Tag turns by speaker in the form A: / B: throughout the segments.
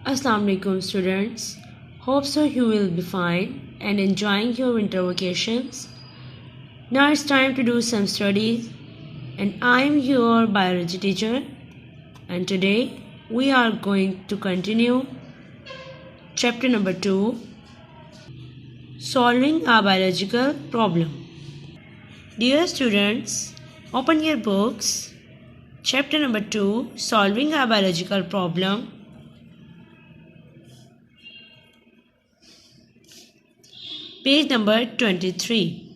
A: Assalamu alaikum students. Hope so you will be fine and enjoying your winter vacations. Now it's time to do some studies and I am your biology teacher and today we are going to continue chapter number 2, solving a biological problem. Dear students, open your books. Chapter number 2, solving a biological problem. Page number 23.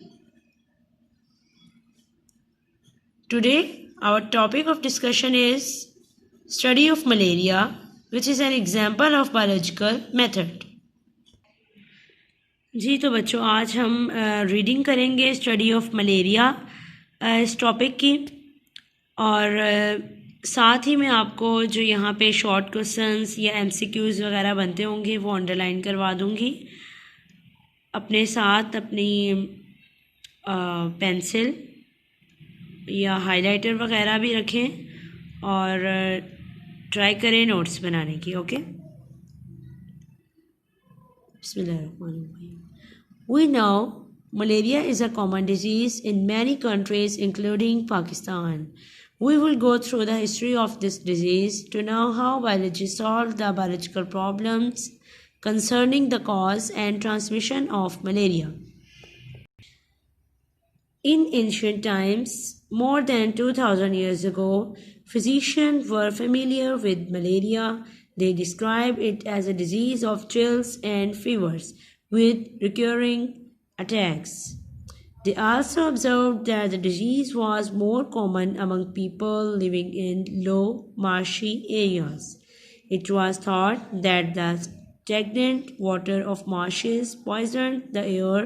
A: Today, our topic of discussion is study of malaria, which is an example of biological method. जी तो बच्चों, आज हम reading करेंगे study of malaria इस topic की, और साथ ही मैं आपको जो यहाँ पे शॉर्ट क्वेश्चंस या एमसीक्यूज़ वगैरह बनते होंगे वो अंडरलाइन करवा दूँगी। अपने साथ अपनी पेंसिल या हाइलाइटर वगैरह भी रखें और ट्राई करें नोट्स बनाने की। ओके, बिस्मिल्लाहिर्रहमानिर्रहीम। We know malaria is a common disease in many countries including Pakistan. We will go through the history of this disease to know how biology solved the biological problems concerning the cause and transmission of malaria. In ancient times, more than 2000 years ago, physicians were familiar with malaria. They described it as a disease of chills and fevers with recurring attacks. They also observed that the disease was more common among people living in low, marshy areas. It was thought that the stagnant water of marshes poisoned the air,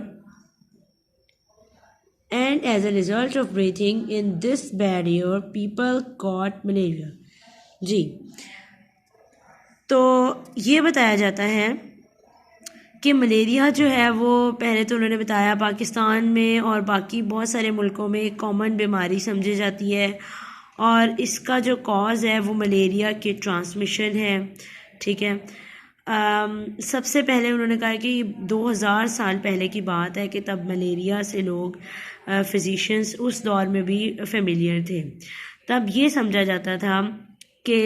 A: and as a result of breathing in this bad air, people got malaria. जी, तो ये बताया जाता है कि malaria जो है वो पहले तो उन्होंने बताया पाकिस्तान में और बाकी बहुत सारे मुल्कों में एक कॉमन बीमारी समझी जाती है, और इसका जो कॉज है वो मलेरिया की ट्रांसमिशन है। ठीक है, सबसे पहले उन्होंने कहा कि 2000 साल पहले की बात है कि तब मलेरिया से लोग फिजिशियंस उस दौर में भी फेमिलियर थे। तब ये समझा जाता था कि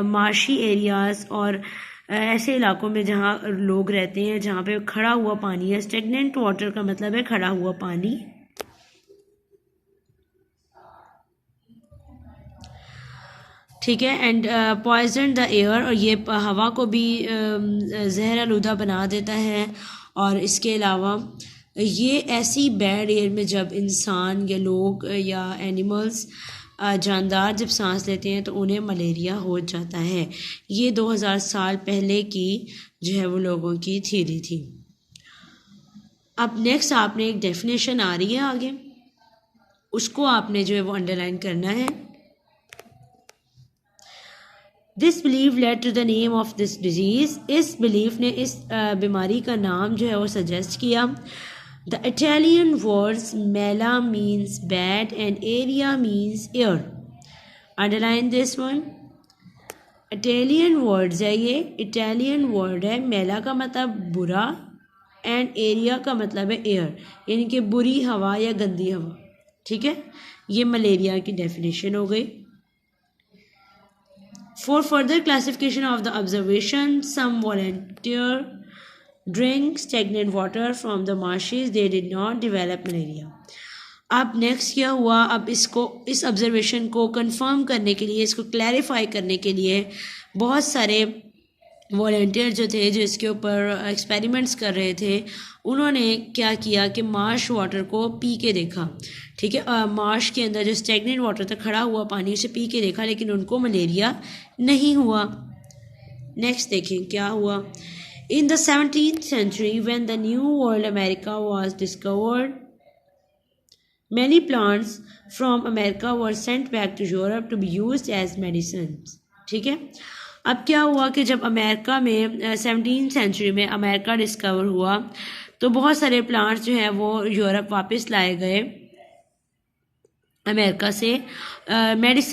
A: मार्शी एरियाज़ और ऐसे इलाकों में जहाँ लोग रहते हैं जहाँ पे खड़ा हुआ पानी है, स्टेगनेंट वाटर का मतलब है खड़ा हुआ पानी, ठीक है, एंड पॉइजन द एयर, और ये हवा को भी जहर आलूदा बना देता है। और इसके अलावा ये ऐसी बैड एयर में जब इंसान या लोग या एनिमल्स जानदार जब सांस लेते हैं तो उन्हें मलेरिया हो जाता है। ये 2000 साल पहले की जो है वो लोगों की थ्योरी थी। अब नेक्स्ट आपने एक डेफिनेशन आ रही है आगे, उसको आपने जो है वो अंडरलाइन करना है। This belief led to the name of this disease, इस बिलीफ ने इस बीमारी का नाम जो है वो सजेस्ट किया। The Italian words mela means bad and area means air. Underline this one. Italian words है ये, Italian word है, मेला का मतलब बुरा एंड एरिया का मतलब है एयर, यानी कि बुरी हवा या गंदी हवा। ठीक है, ये मलेरिया की डेफिनेशन हो गई। For further classification of the observation, some volunteer drink stagnant water from the marshes. They did not develop malaria. अब नेक्स्ट क्या हुआ, अब इसको इस ऑब्जर्वेशन को कंफर्म करने के लिए, इसको क्लैरिफाई करने के लिए बहुत सारे वॉलंटियर जो थे जो इसके ऊपर एक्सपेरिमेंट्स कर रहे थे, उन्होंने क्या किया कि मार्श वाटर को पी के देखा। ठीक है, मार्श के अंदर जो स्टेगनेंट वाटर था, खड़ा हुआ पानी, उसे पी के देखा, लेकिन उनको मलेरिया नहीं हुआ। नेक्स्ट देखें क्या हुआ। In the 17th century, when the New World America was discovered, many plants from America were sent back to Europe to be used as medicines. ठीक है, अब क्या हुआ कि जब अमेरिका में 17th सेंचुरी में अमेरिका डिस्कवर हुआ तो बहुत सारे प्लांट्स जो हैं वो यूरोप वापस लाए गए अमेरिका से मेडिसिन